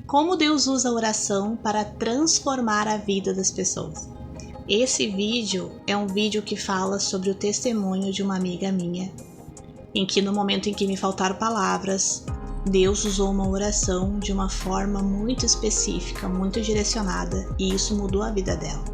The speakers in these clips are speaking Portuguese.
Como Deus usa a oração para transformar a vida das pessoas. Esse vídeo é um vídeo que fala sobre o testemunho de uma amiga minha, em que no momento em que me faltaram palavras, Deus usou uma oração de uma forma muito específica, muito direcionada, e isso mudou a vida dela.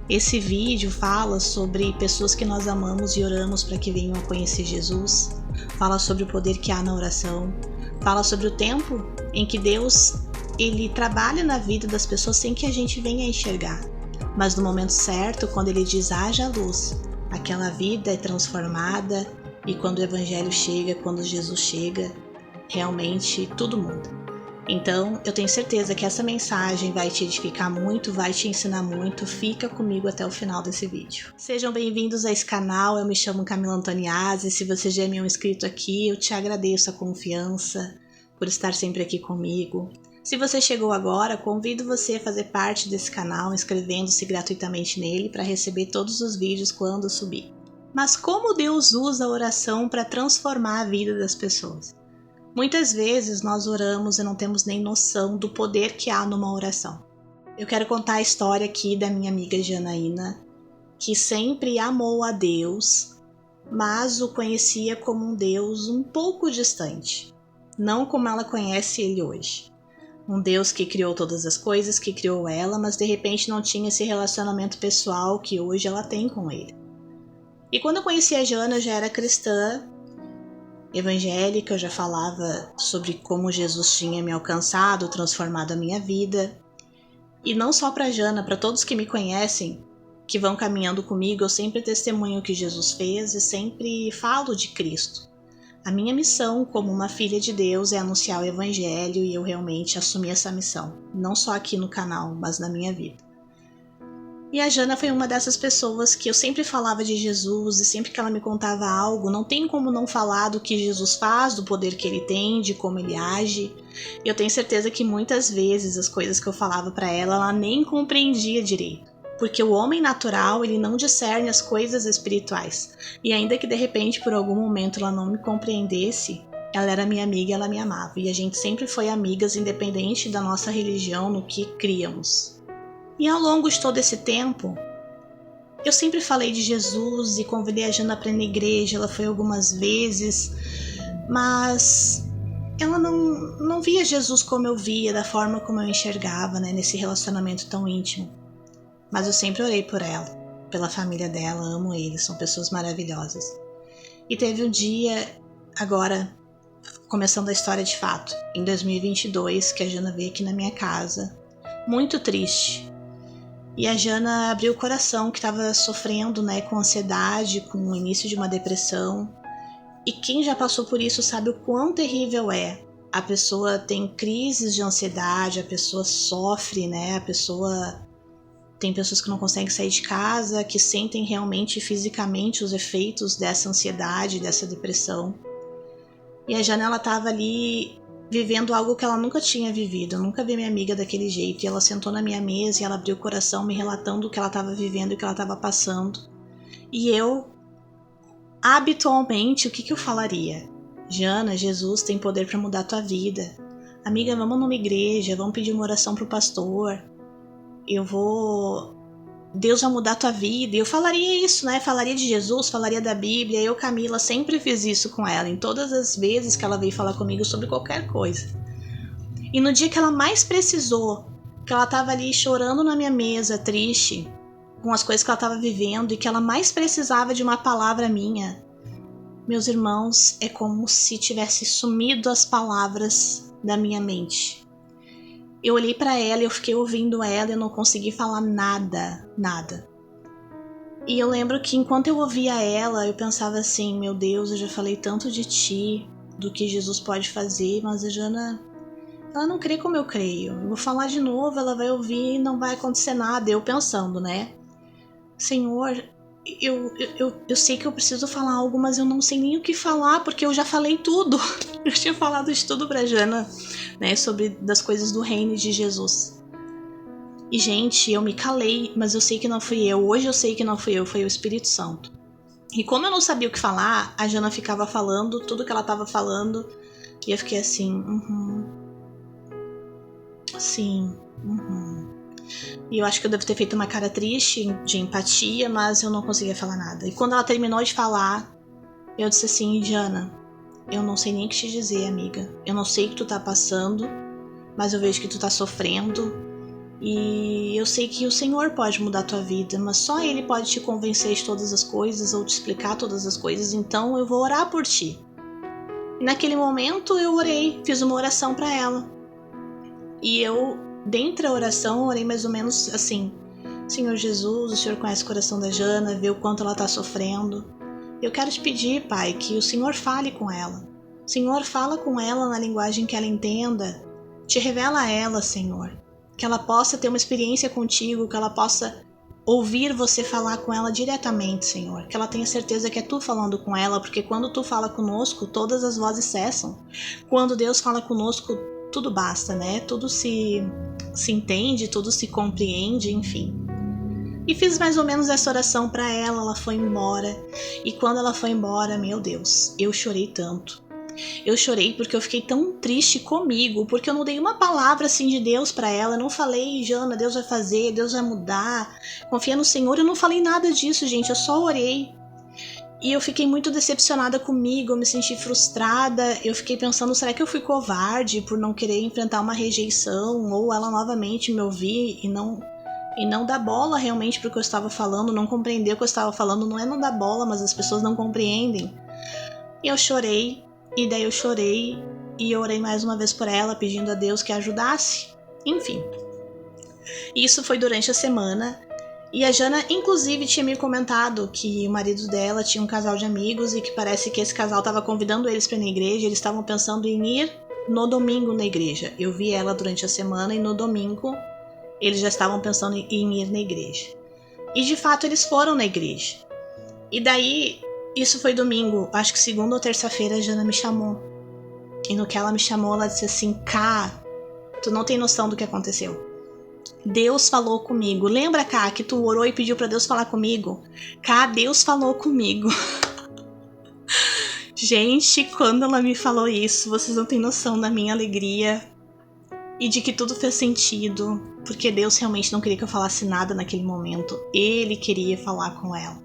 Esse vídeo fala sobre pessoas que nós amamos e oramos para que venham a conhecer Jesus, fala sobre o poder que há na oração, fala sobre o tempo em que Deus ele trabalha na vida das pessoas sem que a gente venha a enxergar. Mas no momento certo, quando ele diz haja luz, aquela vida é transformada e quando o Evangelho chega, quando Jesus chega, realmente tudo muda. Então, eu tenho certeza que essa mensagem vai te edificar muito, vai te ensinar muito. Fica comigo até o final desse vídeo. Sejam bem-vindos a esse canal, eu me chamo Camila Antoniazzi. Se você já é meu inscrito aqui, eu te agradeço a confiança por estar sempre aqui comigo. Se você chegou agora, convido você a fazer parte desse canal, inscrevendo-se gratuitamente nele para receber todos os vídeos quando subir. Mas como Deus usa a oração para transformar a vida das pessoas? Muitas vezes nós oramos e não temos nem noção do poder que há numa oração. Eu quero contar a história aqui da minha amiga Janaína, que sempre amou a Deus, mas o conhecia como um Deus um pouco distante, não como ela conhece ele hoje. Um Deus que criou todas as coisas, que criou ela, mas de repente não tinha esse relacionamento pessoal que hoje ela tem com ele. E quando eu conheci a Jana, eu já era cristã, evangélica, eu já falava sobre como Jesus tinha me alcançado, transformado a minha vida. E não só para Jana, para todos que me conhecem, que vão caminhando comigo, eu sempre testemunho o que Jesus fez e sempre falo de Cristo. A minha missão como uma filha de Deus é anunciar o Evangelho e eu realmente assumi essa missão, não só aqui no canal, mas na minha vida. E a Jana foi uma dessas pessoas que eu sempre falava de Jesus e sempre que ela me contava algo, não tem como não falar do que Jesus faz, do poder que ele tem, de como ele age. Eu tenho certeza que muitas vezes as coisas que eu falava para ela nem compreendia direito. Porque o homem natural, ele não discerne as coisas espirituais. E ainda que de repente por algum momento ela não me compreendesse, ela era minha amiga e ela me amava. E a gente sempre foi amigas independente da nossa religião, no que críamos. E ao longo de todo esse tempo, eu sempre falei de Jesus e convidei a Jana para ir na igreja, ela foi algumas vezes, mas ela não via Jesus como eu via, da forma como eu enxergava, né, nesse relacionamento tão íntimo. Mas eu sempre orei por ela, pela família dela, amo eles, são pessoas maravilhosas. E teve um dia, agora, começando a história de fato, em 2022, que a Jana veio aqui na minha casa, muito triste. E a Jana abriu o coração que estava sofrendo, né, com ansiedade, com o início de uma depressão. E quem já passou por isso sabe o quão terrível é. A pessoa tem crises de ansiedade, a pessoa sofre, né, tem pessoas que não conseguem sair de casa, que sentem realmente fisicamente os efeitos dessa ansiedade, dessa depressão. E a Jana, ela estava ali vivendo algo que ela nunca tinha vivido. Eu nunca vi minha amiga daquele jeito. E ela sentou na minha mesa e ela abriu o coração me relatando o que ela estava vivendo e o que ela estava passando. E eu, habitualmente, o que eu falaria? Jana, Jesus tem poder para mudar a tua vida. Amiga, vamos numa igreja, vamos pedir uma oração pro pastor. Deus vai mudar a tua vida. E eu falaria isso, né? Falaria de Jesus, falaria da Bíblia. Eu, Camila, sempre fiz isso com ela, em todas as vezes que ela veio falar comigo sobre qualquer coisa. E no dia que ela mais precisou, que ela estava ali chorando na minha mesa, triste, com as coisas que ela estava vivendo, e que ela mais precisava de uma palavra minha, meus irmãos, é como se tivesse sumido as palavras da minha mente. Eu olhei para ela, eu fiquei ouvindo ela e eu não consegui falar nada. E eu lembro que enquanto eu ouvia ela, eu pensava assim, meu Deus, eu já falei tanto de ti, do que Jesus pode fazer, mas a Jana, ela não crê como eu creio. Eu vou falar de novo, ela vai ouvir e não vai acontecer nada. Eu pensando, né? Senhor, eu sei que eu preciso falar algo, mas eu não sei nem o que falar, porque eu já falei tudo. Eu tinha falado de tudo pra Jana, né, sobre das coisas do reino de Jesus. E, gente, eu me calei, mas eu sei que não fui eu. Hoje eu sei que não fui eu, foi o Espírito Santo. E como eu não sabia o que falar, a Jana ficava falando tudo que ela tava falando, e eu fiquei assim, Sim. Uhum. E eu acho que eu devo ter feito uma cara triste, de empatia, mas eu não conseguia falar nada. E quando ela terminou de falar, eu disse assim: Diana, eu não sei nem o que te dizer, amiga. Eu não sei o que tu tá passando, mas eu vejo que tu tá sofrendo. E eu sei que o Senhor pode mudar a tua vida, mas só Ele pode te convencer de todas as coisas ou te explicar todas as coisas, então eu vou orar por ti. E naquele momento eu orei, fiz uma oração para ela. E eu, dentre a oração, orei mais ou menos assim: Senhor Jesus, o Senhor conhece o coração da Jana, vê o quanto ela tá sofrendo. Eu quero te pedir, Pai, que o Senhor fale com ela. Senhor, fala com ela na linguagem que ela entenda. Te revela a ela, Senhor. Que ela possa ter uma experiência contigo, que ela possa ouvir você falar com ela diretamente, Senhor. Que ela tenha certeza que é tu falando com ela, porque quando tu fala conosco, todas as vozes cessam. Quando Deus fala conosco, tudo basta, né? Tudo se entende, tudo se compreende, enfim. E fiz mais ou menos essa oração para ela foi embora. E quando ela foi embora, meu Deus, eu chorei tanto. Eu chorei porque eu fiquei tão triste comigo, porque eu não dei uma palavra assim de Deus para ela, eu não falei, Jana, Deus vai fazer, Deus vai mudar, confia no Senhor, eu não falei nada disso, gente, eu só orei. E eu fiquei muito decepcionada comigo, eu me senti frustrada, eu fiquei pensando, será que eu fui covarde por não querer enfrentar uma rejeição, ou ela novamente me ouvir e não dar bola realmente pro que eu estava falando, não compreender o que eu estava falando, não é não dar bola, mas as pessoas não compreendem. E eu chorei, e daí eu chorei e orei mais uma vez por ela, pedindo a Deus que a ajudasse. Enfim, isso foi durante a semana. E a Jana, inclusive, tinha me comentado que o marido dela tinha um casal de amigos e que parece que esse casal estava convidando eles para ir na igreja. Eles estavam pensando em ir no domingo na igreja. Eu vi ela durante a semana e no domingo eles já estavam pensando em ir na igreja. E de fato eles foram na igreja. E daí, isso foi domingo, acho que segunda ou terça-feira a Jana me chamou. E no que ela me chamou, ela disse assim: Ká, tu não tem noção do que aconteceu. Deus falou comigo. Lembra, Ká, que tu orou e pediu pra Deus falar comigo? Ká, Deus falou comigo. Gente, quando ela me falou isso, vocês não têm noção da minha alegria e de que tudo fez sentido, porque Deus realmente não queria que eu falasse nada naquele momento. Ele queria falar com ela.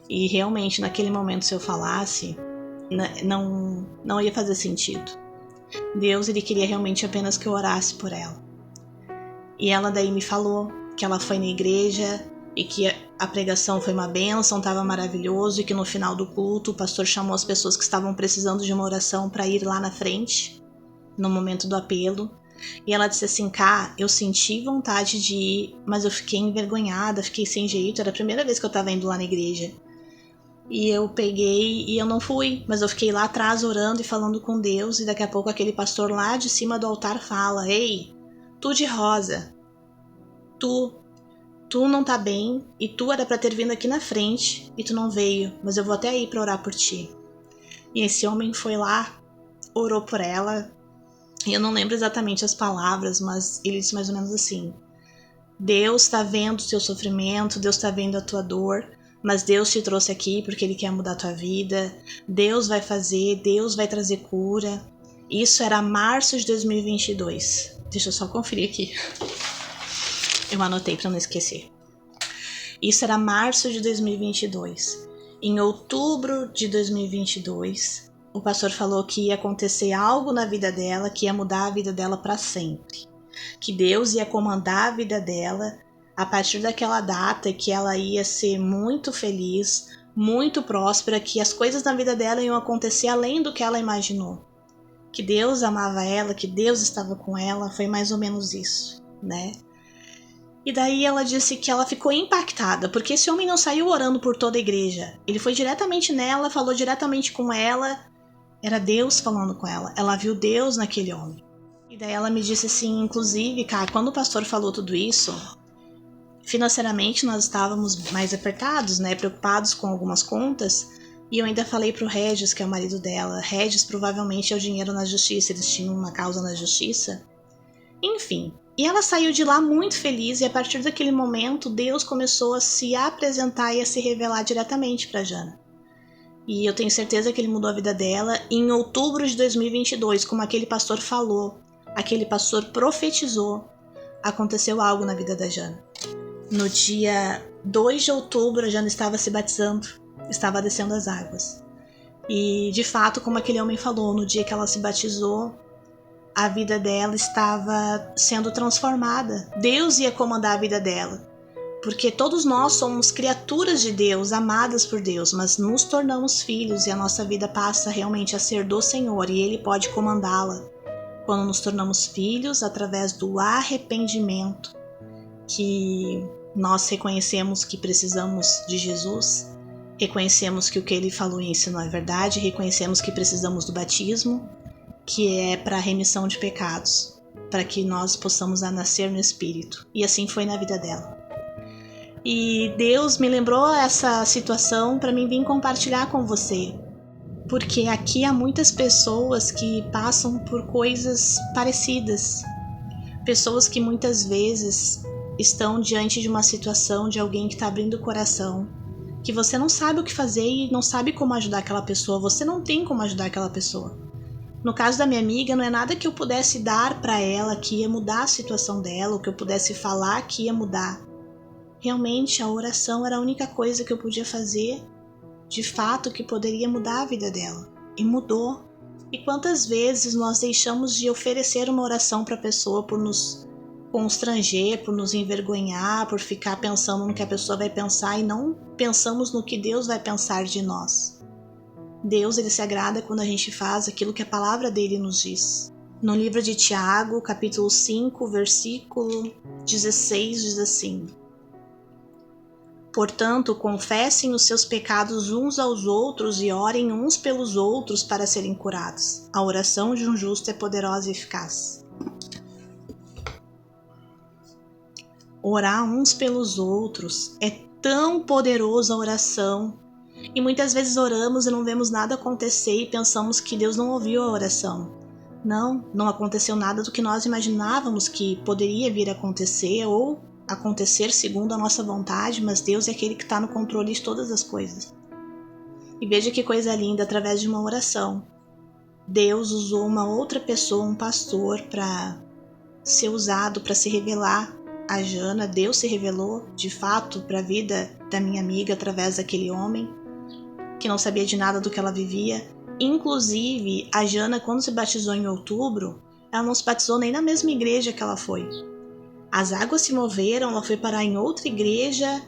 E realmente, naquele momento, se eu falasse, não ia fazer sentido. Deus, ele queria realmente apenas que eu orasse por ela. E ela daí me falou que ela foi na igreja e que a pregação foi uma bênção, estava maravilhoso, e que no final do culto o pastor chamou as pessoas que estavam precisando de uma oração para ir lá na frente, no momento do apelo. E ela disse assim: Ká, eu senti vontade de ir, mas eu fiquei envergonhada, fiquei sem jeito, era a primeira vez que eu estava indo lá na igreja. E eu peguei e eu não fui, mas eu fiquei lá atrás orando e falando com Deus, e daqui a pouco aquele pastor lá de cima do altar fala: Ei, tu de rosa, tu não tá bem, e tu era pra ter vindo aqui na frente, e tu não veio, mas eu vou até ir pra orar por ti. E esse homem foi lá, orou por ela, e eu não lembro exatamente as palavras, mas ele disse mais ou menos assim: Deus tá vendo o teu sofrimento, Deus tá vendo a tua dor, mas Deus te trouxe aqui porque Ele quer mudar a tua vida. Deus vai fazer, Deus vai trazer cura. Isso era março de 2022. Deixa eu só conferir aqui. Eu anotei para não esquecer. Isso era março de 2022. Em outubro de 2022, o pastor falou que ia acontecer algo na vida dela, que ia mudar a vida dela para sempre. Que Deus ia comandar a vida dela a partir daquela data, que ela ia ser muito feliz, muito próspera, que as coisas na vida dela iam acontecer além do que ela imaginou. Que Deus amava ela, que Deus estava com ela, foi mais ou menos isso, né? E daí ela disse que ela ficou impactada, porque esse homem não saiu orando por toda a igreja. Ele foi diretamente nela, falou diretamente com ela, era Deus falando com ela. Ela viu Deus naquele homem. E daí ela me disse assim, inclusive, cara, quando o pastor falou tudo isso, financeiramente nós estávamos mais apertados, né, preocupados com algumas contas, e eu ainda falei pro Regis, que é o marido dela, Regis provavelmente é o dinheiro na justiça, eles tinham uma causa na justiça. Enfim, e ela saiu de lá muito feliz, e a partir daquele momento Deus começou a se apresentar e a se revelar diretamente para Jana. E eu tenho certeza que ele mudou a vida dela em outubro de 2022, como aquele pastor falou. aquele pastor profetizou, aconteceu algo na vida da Jana. No dia 2 de outubro, a Jana estava se batizando, estava descendo as águas. E, de fato, como aquele homem falou, no dia que ela se batizou, a vida dela estava sendo transformada. Deus ia comandar a vida dela. Porque todos nós somos criaturas de Deus, amadas por Deus, mas nos tornamos filhos e a nossa vida passa realmente a ser do Senhor e Ele pode comandá-la. Quando nos tornamos filhos, através do arrependimento, que nós reconhecemos que precisamos de Jesus, reconhecemos que o que Ele falou e ensinou é verdade, reconhecemos que precisamos do batismo, que é para a remissão de pecados, para que nós possamos nascer no Espírito. E assim foi na vida dela. E Deus me lembrou essa situação para mim vir compartilhar com você. Porque aqui há muitas pessoas que passam por coisas parecidas. Pessoas que muitas vezes estão diante de uma situação de alguém que está abrindo o coração, que você não sabe o que fazer e não sabe como ajudar aquela pessoa. Você não tem como ajudar aquela pessoa. No caso da minha amiga, não é nada que eu pudesse dar para ela que ia mudar a situação dela, ou que eu pudesse falar que ia mudar. Realmente, a oração era a única coisa que eu podia fazer, de fato, que poderia mudar a vida dela. E mudou. E quantas vezes nós deixamos de oferecer uma oração para a pessoa por nos constranger, por nos envergonhar, por ficar pensando no que a pessoa vai pensar e não pensamos no que Deus vai pensar de nós. Deus, ele se agrada quando a gente faz aquilo que a palavra dele nos diz. No livro de Tiago, capítulo 5, versículo 16, diz assim: Portanto, confessem os seus pecados uns aos outros e orem uns pelos outros para serem curados. A oração de um justo é poderosa e eficaz. Orar uns pelos outros é tão poderosa a oração. E muitas vezes oramos e não vemos nada acontecer e pensamos que Deus não ouviu a oração. Não aconteceu nada do que nós imaginávamos que poderia vir a acontecer ou acontecer segundo a nossa vontade, mas Deus é aquele que está no controle de todas as coisas. E veja que coisa linda, através de uma oração, Deus usou uma outra pessoa, um pastor, para ser usado, para se revelar a Jana. Deus se revelou, de fato, para a vida da minha amiga através daquele homem, que não sabia de nada do que ela vivia. Inclusive, a Jana, quando se batizou em outubro, ela não se batizou nem na mesma igreja que ela foi. As águas se moveram, ela foi parar em outra igreja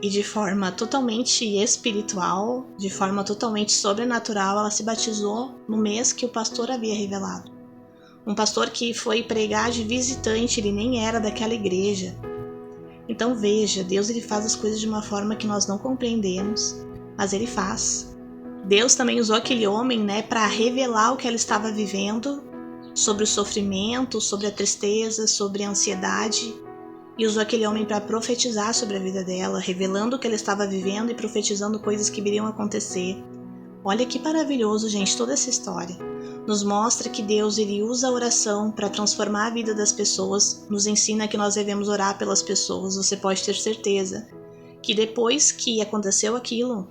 e de forma totalmente espiritual, de forma totalmente sobrenatural, ela se batizou no mês que o pastor havia revelado. Um pastor que foi pregar de visitante, ele nem era daquela igreja. Então veja, Deus, ele faz as coisas de uma forma que nós não compreendemos, mas ele faz. Deus também usou aquele homem, para revelar o que ela estava vivendo, sobre o sofrimento, sobre a tristeza, sobre a ansiedade, e usou aquele homem para profetizar sobre a vida dela, revelando o que ela estava vivendo e profetizando coisas que viriam acontecer. Olha que maravilhoso, gente, toda essa história. Nos mostra que Deus, ele usa a oração para transformar a vida das pessoas, nos ensina que nós devemos orar pelas pessoas. Você pode ter certeza que depois que aconteceu aquilo,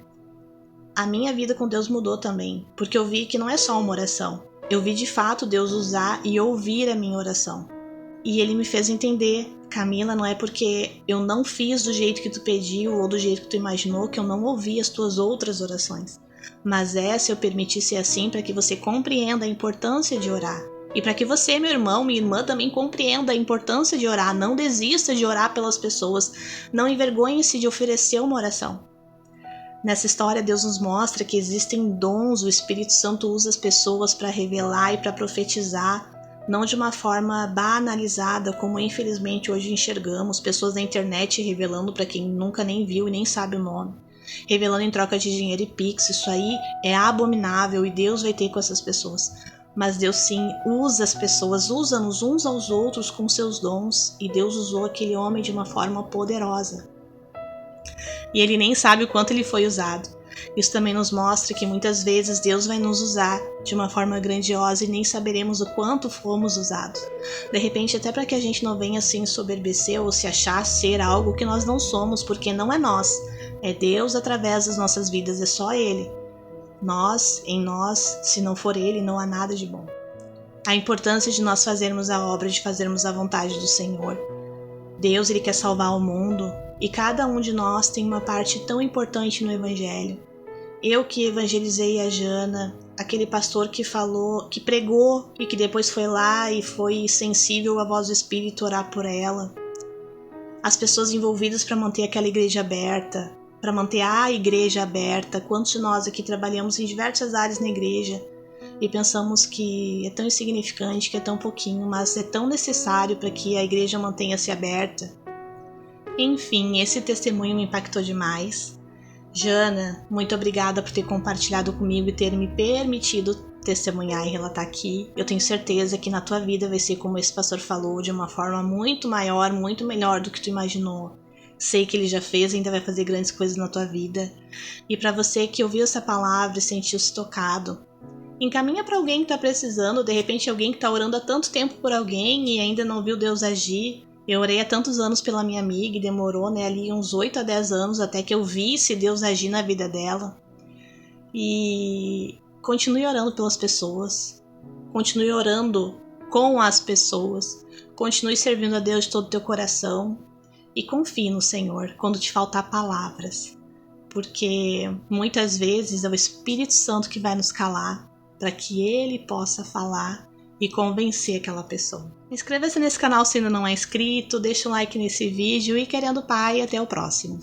a minha vida com Deus mudou também, porque eu vi que não é só uma oração. Eu vi de fato Deus usar e ouvir a minha oração. E ele me fez entender: Camila, não é porque eu não fiz do jeito que tu pediu ou do jeito que tu imaginou que eu não ouvi as tuas outras orações. Mas essa eu permiti ser assim para que você compreenda a importância de orar. E para que você, meu irmão, minha irmã, também compreenda a importância de orar. Não desista de orar pelas pessoas. Não envergonhe-se de oferecer uma oração. Nessa história, Deus nos mostra que existem dons, o Espírito Santo usa as pessoas para revelar e para profetizar, não de uma forma banalizada, como infelizmente hoje enxergamos, pessoas na internet revelando para quem nunca nem viu e nem sabe o nome, revelando em troca de dinheiro e pix. Isso aí é abominável e Deus vai ter com essas pessoas. Mas Deus sim usa as pessoas, usa-nos uns aos outros com seus dons, e Deus usou aquele homem de uma forma poderosa. E ele nem sabe o quanto ele foi usado. Isso também nos mostra que muitas vezes Deus vai nos usar de uma forma grandiosa e nem saberemos o quanto fomos usados. De repente, até para que a gente não venha se ensoberbecer ou se achar ser algo que nós não somos, porque não é nós. É Deus através das nossas vidas, é só Ele. Nós, em nós, se não for Ele, não há nada de bom. a importância de nós fazermos a obra, de fazermos a vontade do Senhor. Deus, Ele quer salvar o mundo e cada um de nós tem uma parte tão importante no Evangelho. Eu que evangelizei a Jana, aquele pastor que falou, que pregou e que depois foi lá e foi sensível à voz do Espírito orar por ela. As pessoas envolvidas para manter aquela igreja aberta, para manter a igreja aberta. Quantos de nós aqui trabalhamos em diversas áreas na igreja e pensamos que é tão insignificante, que é tão pouquinho, mas é tão necessário para que a igreja mantenha-se aberta. Enfim, esse testemunho me impactou demais. Jana, muito obrigada por ter compartilhado comigo e ter me permitido testemunhar e relatar aqui. Eu tenho certeza que na tua vida vai ser como esse pastor falou, de uma forma muito maior, muito melhor do que tu imaginou. Sei que ele já fez e ainda vai fazer grandes coisas na tua vida. E para você que ouviu essa palavra e sentiu-se tocado, encaminha para alguém que está precisando, de repente alguém que está orando há tanto tempo por alguém e ainda não viu Deus agir. Eu orei há tantos anos pela minha amiga e demorou, ali uns 8 a 10 anos até que eu visse Deus agir na vida dela. E continue orando pelas pessoas, continue orando com as pessoas, continue servindo a Deus de todo o teu coração e confie no Senhor quando te faltar palavras, porque muitas vezes é o Espírito Santo que vai nos calar para que Ele possa falar e convencer aquela pessoa. Inscreva-se nesse canal se ainda não é inscrito, deixa um like nesse vídeo e querendo Pai, até o próximo.